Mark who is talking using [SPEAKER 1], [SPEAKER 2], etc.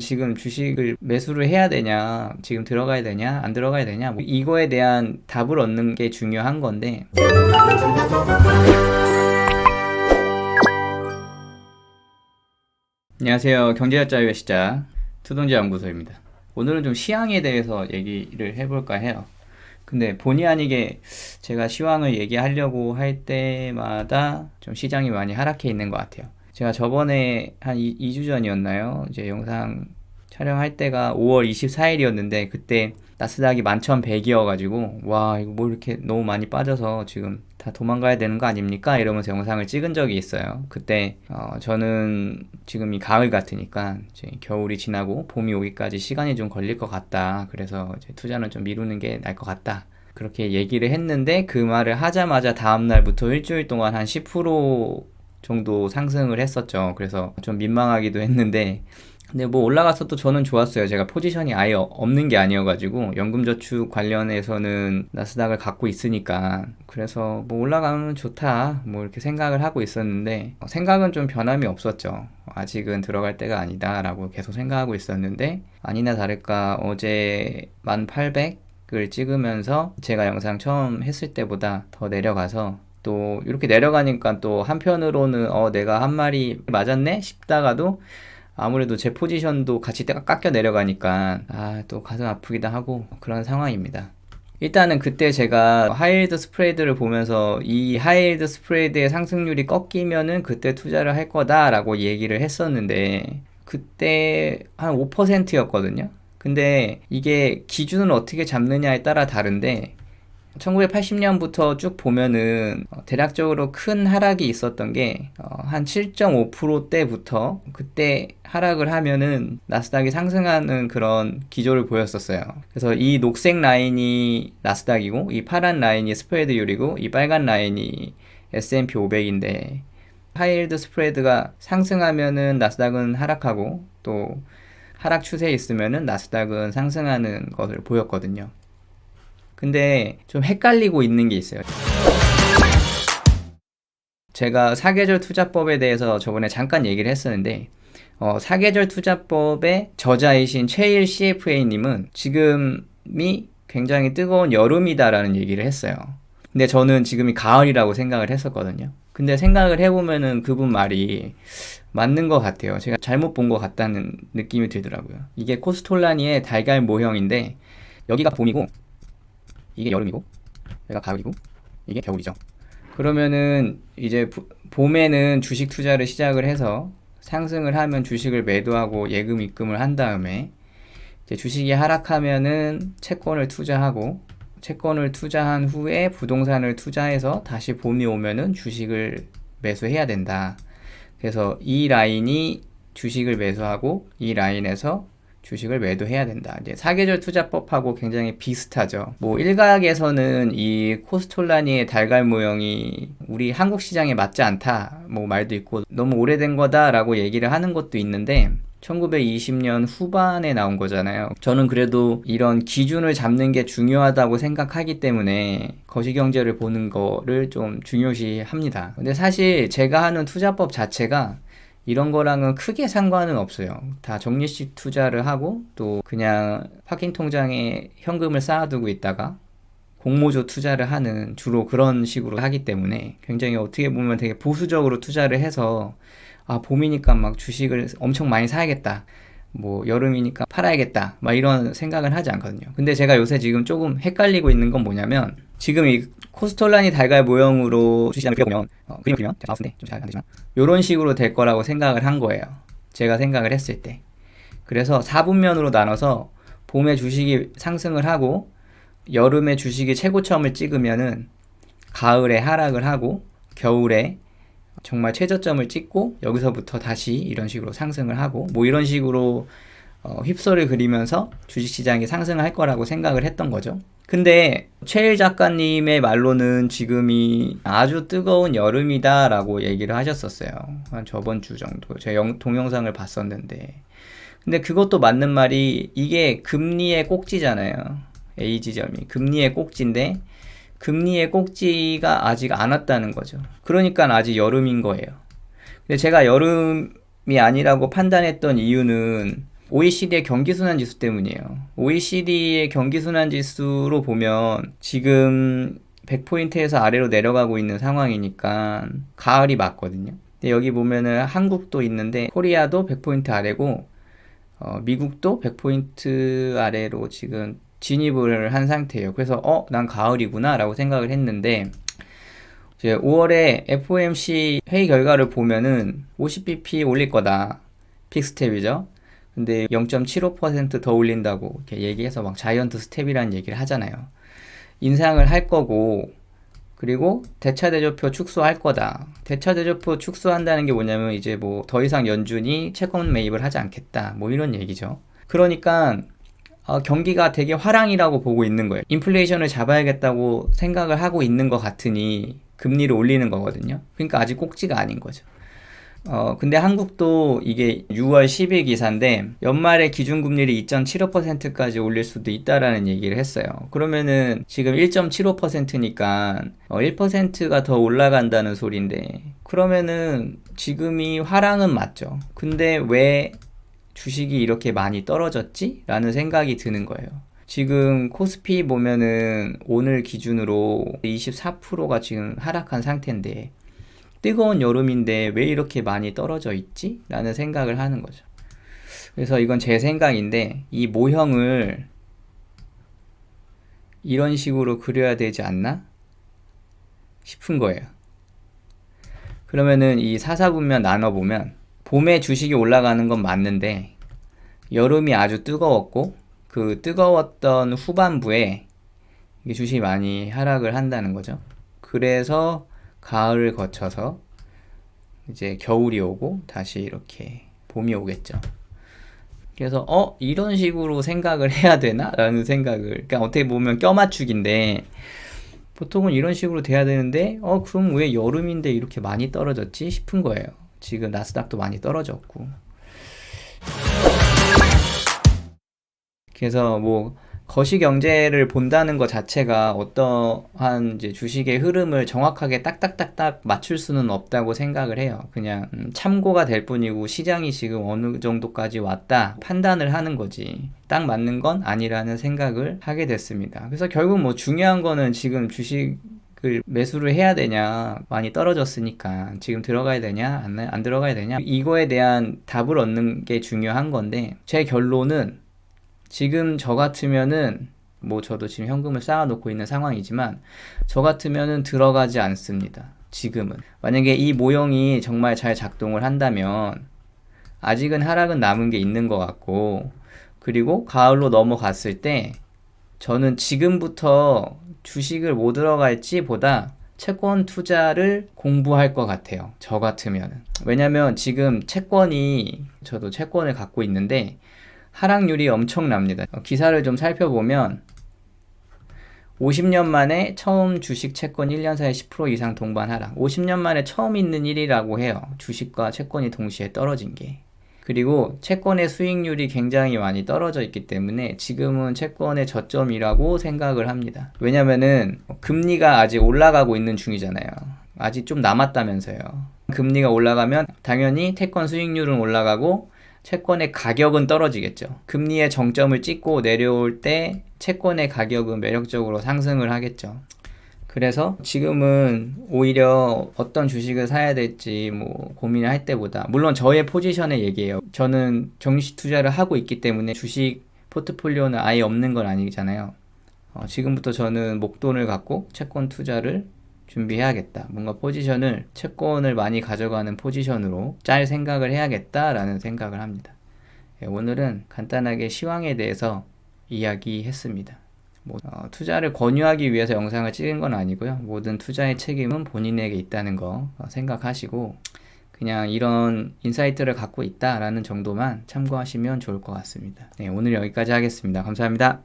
[SPEAKER 1] 지금 주식을 매수를 해야 되냐, 지금 들어가야 되냐, 안 들어가야 되냐, 뭐 이거에 대한 답을 얻는 게 중요한 건데, 안녕하세요. 경제자유의 시작 투동지 연구소입니다. 오늘은 좀 시황에 대해서 얘기를 해볼까 해요. 근데 본의 아니게 제가 시황을 얘기하려고 할 때마다 좀 시장이 많이 하락해 있는 것 같아요. 제가 저번에 한 2주 전이었나요? 이제 영상 촬영할 때가 5월 24일이었는데 그때 나스닥이 11,100이어가지고 와 이거 뭐 이렇게 너무 많이 빠져서 지금 다 도망가야 되는 거 아닙니까? 이러면서 영상을 찍은 적이 있어요. 그때 저는 지금 이 가을 같으니까 이제 겨울이 지나고 봄이 오기까지 시간이 좀 걸릴 것 같다. 그래서 이제 투자는 좀 미루는 게 나을 것 같다. 그렇게 얘기를 했는데 그 말을 하자마자 다음날부터 일주일 동안 한 10% 정도 상승을 했었죠. 그래서 좀 민망하기도 했는데 근데 뭐 올라가서 또 저는 좋았어요. 제가 포지션이 아예 없는 게 아니어가지고 연금저축 관련해서는 나스닥을 갖고 있으니까 그래서 뭐 올라가면 좋다 뭐 이렇게 생각을 하고 있었는데 생각은 좀 변함이 없었죠. 아직은 들어갈 때가 아니다 라고 계속 생각하고 있었는데 아니나 다를까 어제 1800을 찍으면서 제가 영상 처음 했을 때보다 더 내려가서 또 이렇게 내려가니까 또 한편으로는 내가 한 말이 맞았네 싶다가도 아무래도 제 포지션도 같이 깎여 내려가니까 또 가슴 아프기도 하고 그런 상황입니다. 일단은 그때 제가 하이힐드 스프레드를 보면서 이 하이힐드 스프레드의 상승률이 꺾이면은 그때 투자를 할 거다라고 얘기를 했었는데 그때 한 5%였거든요. 근데 이게 기준을 어떻게 잡느냐에 따라 다른데 1980년부터 쭉 보면은 대략적으로 큰 하락이 있었던 게 한 7.5%대부터 그때 하락을 하면은 나스닥이 상승하는 그런 기조를 보였었어요. 그래서 이 녹색 라인이 나스닥이고 이 파란 라인이 스프레드율이고 이 빨간 라인이 S&P 500인데 하이힐드 스프레드가 상승하면은 나스닥은 하락하고 또 하락 추세에 있으면은 나스닥은 상승하는 것을 보였거든요. 근데 좀 헷갈리고 있는 게 있어요. 제가 사계절 투자법에 대해서 저번에 잠깐 얘기를 했었는데 사계절 투자법의 저자이신 최일 CFA님은 지금이 굉장히 뜨거운 여름이다라는 얘기를 했어요. 근데 저는 지금이 가을이라고 생각을 했었거든요. 근데 생각을 해보면은 그분 말이 맞는 것 같아요. 제가 잘못 본 것 같다는 느낌이 들더라고요. 이게 코스톨라니의 달걀 모형인데 여기가 봄이고 이게 여름이고 여기가 가을이고 이게 겨울이죠. 그러면은 이제 봄에는 주식 투자를 시작을 해서 상승을 하면 주식을 매도하고 예금 입금을 한 다음에 이제 주식이 하락하면은 채권을 투자하고 채권을 투자한 후에 부동산을 투자해서 다시 봄이 오면은 주식을 매수해야 된다. 그래서 이 라인이 주식을 매수하고 이 라인에서 주식을 매도해야 된다. 이제 사계절 투자법하고 굉장히 비슷하죠. 뭐 일각에서는 이 코스톨라니의 달걀 모형이 우리 한국 시장에 맞지 않다 뭐 말도 있고 너무 오래된 거다라고 얘기를 하는 것도 있는데 1920년 후반에 나온 거잖아요. 저는 그래도 이런 기준을 잡는 게 중요하다고 생각하기 때문에 거시경제를 보는 거를 좀 중요시 합니다. 근데 사실 제가 하는 투자법 자체가 이런 거랑은 크게 상관은 없어요. 다 적립식 투자를 하고 또 그냥 파킹 통장에 현금을 쌓아두고 있다가 공모주 투자를 하는 주로 그런 식으로 하기 때문에 굉장히 어떻게 보면 되게 보수적으로 투자를 해서 봄이니까 막 주식을 엄청 많이 사야겠다. 뭐 여름이니까 팔아야겠다. 막 이런 생각은 하지 않거든요. 근데 제가 요새 지금 조금 헷갈리고 있는 건 뭐냐면 지금 이 코스톨라니 달걀 모형으로 주시장을 그려보면 그림을 그리면 제가 마우스인데 좀 잘 안 되지만 이런 식으로 될 거라고 생각을 한 거예요. 제가 생각을 했을 때. 그래서 4분면으로 나눠서 봄에 주식이 상승을 하고 여름에 주식이 최고점을 찍으면은 가을에 하락을 하고 겨울에 정말 최저점을 찍고 여기서부터 다시 이런 식으로 상승을 하고 뭐 이런 식으로 휩소를 그리면서 주식시장이 상승을 할 거라고 생각을 했던 거죠. 근데 최일 작가님의 말로는 지금이 아주 뜨거운 여름이다 라고 얘기를 하셨었어요. 한 저번 주 정도 제 동영상을 봤었는데 근데 그것도 맞는 말이 이게 금리의 꼭지잖아요. A 지점이 금리의 꼭지인데 금리의 꼭지가 아직 안 왔다는 거죠. 그러니까 아직 여름인 거예요. 근데 제가 여름이 아니라고 판단했던 이유는 OECD의 경기순환지수 때문이에요. OECD의 경기순환지수로 보면 지금 100포인트에서 아래로 내려가고 있는 상황이니까 가을이 맞거든요. 근데 여기 보면은 한국도 있는데 코리아도 100포인트 아래고 미국도 100포인트 아래로 지금 진입을 한 상태예요. 그래서 난 가을이구나 라고 생각을 했는데 이제 5월에 FOMC 회의 결과를 보면은 50bp 올릴 거다. 픽스텝이죠. 근데 0.75% 더 올린다고 이렇게 얘기해서 막 자이언트 스텝이라는 얘기를 하잖아요. 인상을 할 거고, 그리고 대차대조표 축소할 거다. 대차대조표 축소한다는 게 뭐냐면 이제 뭐 더 이상 연준이 채권 매입을 하지 않겠다. 뭐 이런 얘기죠. 그러니까 경기가 되게 화랑이라고 보고 있는 거예요. 인플레이션을 잡아야겠다고 생각을 하고 있는 것 같으니 금리를 올리는 거거든요. 그러니까 아직 꼭지가 아닌 거죠. 근데 한국도 이게 6월 10일 기사인데 연말에 기준금리를 2.75%까지 올릴 수도 있다라는 얘기를 했어요. 그러면은 지금 1.75%니까 1%가 더 올라간다는 소리인데 그러면은 지금이 화랑은 맞죠. 근데 왜 주식이 이렇게 많이 떨어졌지? 라는 생각이 드는 거예요. 지금 코스피 보면은 오늘 기준으로 24%가 지금 하락한 상태인데 뜨거운 여름인데 왜 이렇게 많이 떨어져 있지? 라는 생각을 하는 거죠. 그래서 이건 제 생각인데 이 모형을 이런 식으로 그려야 되지 않나? 싶은 거예요. 그러면은 이 사사분면 나눠보면 봄에 주식이 올라가는 건 맞는데 여름이 아주 뜨거웠고 그 뜨거웠던 후반부에 주식이 많이 하락을 한다는 거죠. 그래서 가을을 거쳐서 이제 겨울이 오고 다시 이렇게 봄이 오겠죠. 그래서 이런 식으로 생각을 해야 되나? 라는 생각을, 그러니까 어떻게 보면 껴맞추기인데 보통은 이런 식으로 돼야 되는데 그럼 왜 여름인데 이렇게 많이 떨어졌지? 싶은 거예요. 지금 나스닥도 많이 떨어졌고. 그래서 뭐 거시경제를 본다는 것 자체가 어떠한 이제 주식의 흐름을 정확하게 딱딱딱딱 맞출 수는 없다고 생각을 해요. 그냥 참고가 될 뿐이고 시장이 지금 어느 정도까지 왔다 판단을 하는 거지 딱 맞는 건 아니라는 생각을 하게 됐습니다. 그래서 결국 뭐 중요한 거는 지금 주식을 매수를 해야 되냐, 많이 떨어졌으니까 지금 들어가야 되냐, 안 들어가야 되냐, 이거에 대한 답을 얻는 게 중요한 건데 제 결론은 지금 저 같으면은 뭐 저도 지금 현금을 쌓아놓고 있는 상황이지만 저 같으면은 들어가지 않습니다. 지금은. 만약에 이 모형이 정말 잘 작동을 한다면 아직은 하락은 남은 게 있는 것 같고 그리고 가을로 넘어갔을 때 저는 지금부터 주식을 뭐 들어갈지 보다 채권 투자를 공부할 것 같아요. 저 같으면은. 왜냐면 지금 저도 채권을 갖고 있는데 하락률이 엄청납니다. 기사를 좀 살펴보면 50년 만에 처음 주식 채권 1년 사이에 10% 이상 동반 하락. 50년 만에 처음 있는 일이라고 해요. 주식과 채권이 동시에 떨어진 게. 그리고 채권의 수익률이 굉장히 많이 떨어져 있기 때문에 지금은 채권의 저점이라고 생각을 합니다. 왜냐면은 금리가 아직 올라가고 있는 중이잖아요. 아직 좀 남았다면서요. 금리가 올라가면 당연히 채권 수익률은 올라가고 채권의 가격은 떨어지겠죠. 금리의 정점을 찍고 내려올 때 채권의 가격은 매력적으로 상승을 하겠죠. 그래서 지금은 오히려 어떤 주식을 사야 될지 뭐 고민을 할 때보다, 물론 저의 포지션의 얘기예요. 저는 정시 투자를 하고 있기 때문에 주식 포트폴리오는 아예 없는 건 아니잖아요. 지금부터 저는 목돈을 갖고 채권 투자를 준비해야겠다. 뭔가 포지션을 채권을 많이 가져가는 포지션으로 짤 생각을 해야겠다라는 생각을 합니다. 오늘은 간단하게 시황에 대해서 이야기했습니다. 투자를 권유하기 위해서 영상을 찍은 건 아니고요. 모든 투자의 책임은 본인에게 있다는 거 생각하시고 그냥 이런 인사이트를 갖고 있다라는 정도만 참고하시면 좋을 것 같습니다. 오늘 여기까지 하겠습니다. 감사합니다.